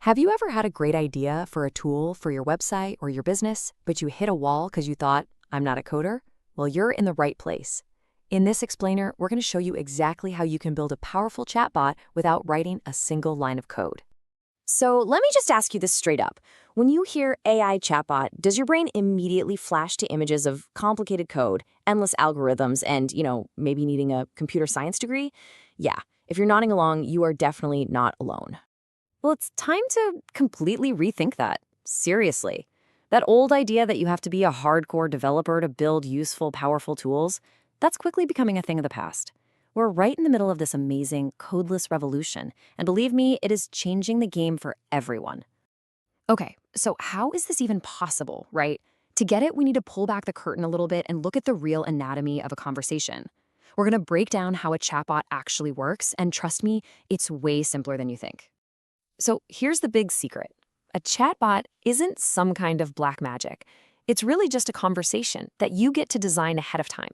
Have you ever had a great idea for a tool for your website or your business, but you hit a wall because you thought, I'm not a coder? Well, you're in the right place. In this explainer, we're going to show you exactly how you can build a powerful chatbot without writing a single line of code. So let me just ask you this straight up. When you hear AI chatbot, does your brain immediately flash to images of complicated code, endless algorithms, and, maybe needing a computer science degree? Yeah, if you're nodding along, you are definitely not alone. Well, it's time to completely rethink that. Seriously. That old idea that you have to be a hardcore developer to build useful, powerful tools, that's quickly becoming a thing of the past. We're right in the middle of this amazing codeless revolution, and believe me, it is changing the game for everyone. Okay, so how is this even possible, right? To get it, we need to pull back the curtain a little bit and look at the real anatomy of a conversation. We're going to break down how a chatbot actually works, and trust me, it's way simpler than you think. So here's the big secret. A chatbot isn't some kind of black magic. It's really just a conversation that you get to design ahead of time.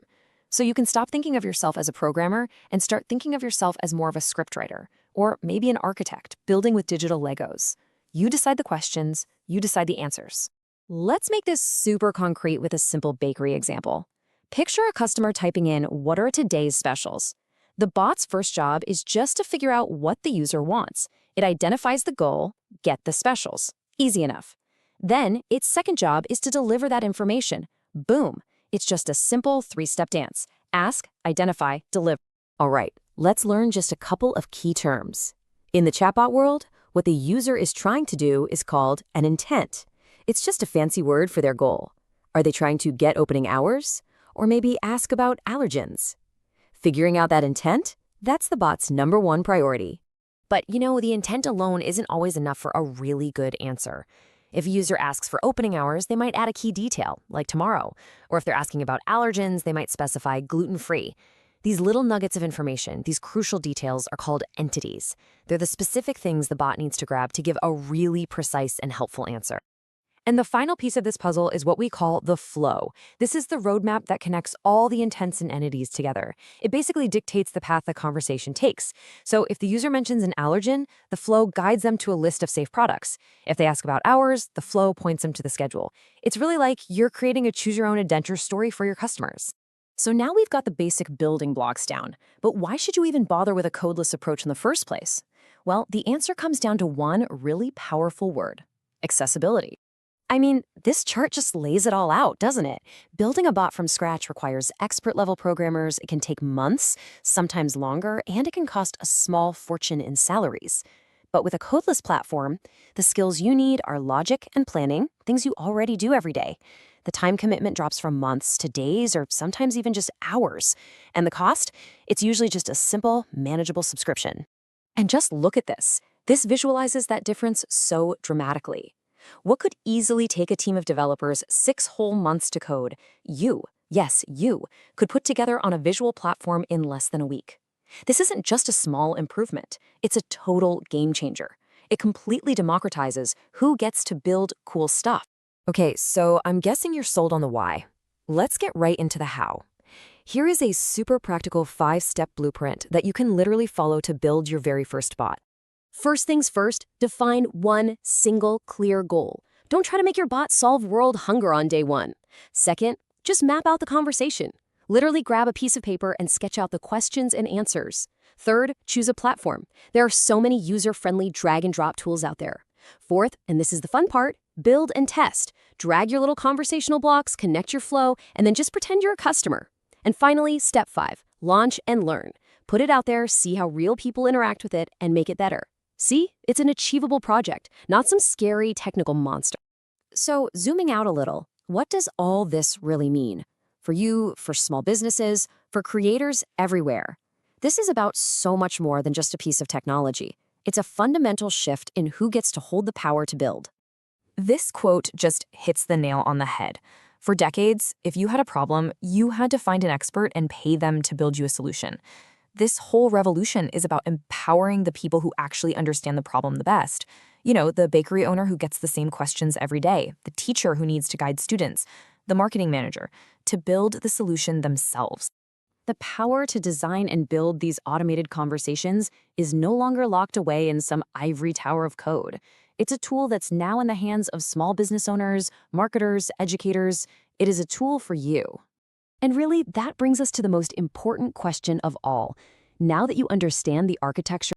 So you can stop thinking of yourself as a programmer and start thinking of yourself as more of a scriptwriter, or maybe an architect building with digital Legos. You decide the questions, you decide the answers. Let's make this super concrete with a simple bakery example. Picture a customer typing in, "What are today's specials?" The bot's first job is just to figure out what the user wants. It identifies the goal, get the specials. Easy enough. Then, its second job is to deliver that information. Boom. It's just a simple three-step dance. Ask, identify, deliver. All right, let's learn just a couple of key terms. In the chatbot world, what the user is trying to do is called an intent. It's just a fancy word for their goal. Are they trying to get opening hours? Or maybe ask about allergens? Figuring out that intent? That's the bot's #1 priority. But the intent alone isn't always enough for a really good answer. If a user asks for opening hours, they might add a key detail, like tomorrow. Or if they're asking about allergens, they might specify gluten-free. These little nuggets of information, these crucial details, are called entities. They're the specific things the bot needs to grab to give a really precise and helpful answer. And the final piece of this puzzle is what we call the flow. This is the roadmap that connects all the intents and entities together. It basically dictates the path the conversation takes. So if the user mentions an allergen, the flow guides them to a list of safe products. If they ask about hours, the flow points them to the schedule. It's really like you're creating a choose-your-own adventure story for your customers. So now we've got the basic building blocks down. But why should you even bother with a codeless approach in the first place? Well, the answer comes down to one really powerful word: accessibility. I mean, this chart just lays it all out, doesn't it? Building a bot from scratch requires expert-level programmers, it can take months, sometimes longer, and it can cost a small fortune in salaries. But with a codeless platform, the skills you need are logic and planning, things you already do every day. The time commitment drops from months to days or sometimes even just hours. And the cost? It's usually just a simple, manageable subscription. And just look at this. This visualizes that difference so dramatically. What could easily take a team of developers 6 whole months to code, you could put together on a visual platform in less than a week. This isn't just a small improvement. It's a total game changer. It completely democratizes who gets to build cool stuff. Okay, so I'm guessing you're sold on the why. Let's get right into the how. Here is a super practical 5-step blueprint that you can literally follow to build your very first bot. First things first, define one single clear goal. Don't try to make your bot solve world hunger on day one. Second, just map out the conversation. Literally grab a piece of paper and sketch out the questions and answers. Third, choose a platform. There are so many user-friendly drag-and-drop tools out there. Fourth, and this is the fun part, build and test. Drag your little conversational blocks, connect your flow, and then just pretend you're a customer. And finally, step 5, launch and learn. Put it out there, see how real people interact with it, and make it better. See, it's an achievable project, not some scary technical monster. So, zooming out a little, what does all this really mean? For you, for small businesses, for creators everywhere. This is about so much more than just a piece of technology. It's a fundamental shift in who gets to hold the power to build. This quote just hits the nail on the head. For decades, if you had a problem, you had to find an expert and pay them to build you a solution. This whole revolution is about empowering the people who actually understand the problem the best. The bakery owner who gets the same questions every day, the teacher who needs to guide students, the marketing manager, to build the solution themselves. The power to design and build these automated conversations is no longer locked away in some ivory tower of code. It's a tool that's now in the hands of small business owners, marketers, educators. It is a tool for you. And really, that brings us to the most important question of all. Now that you understand the architecture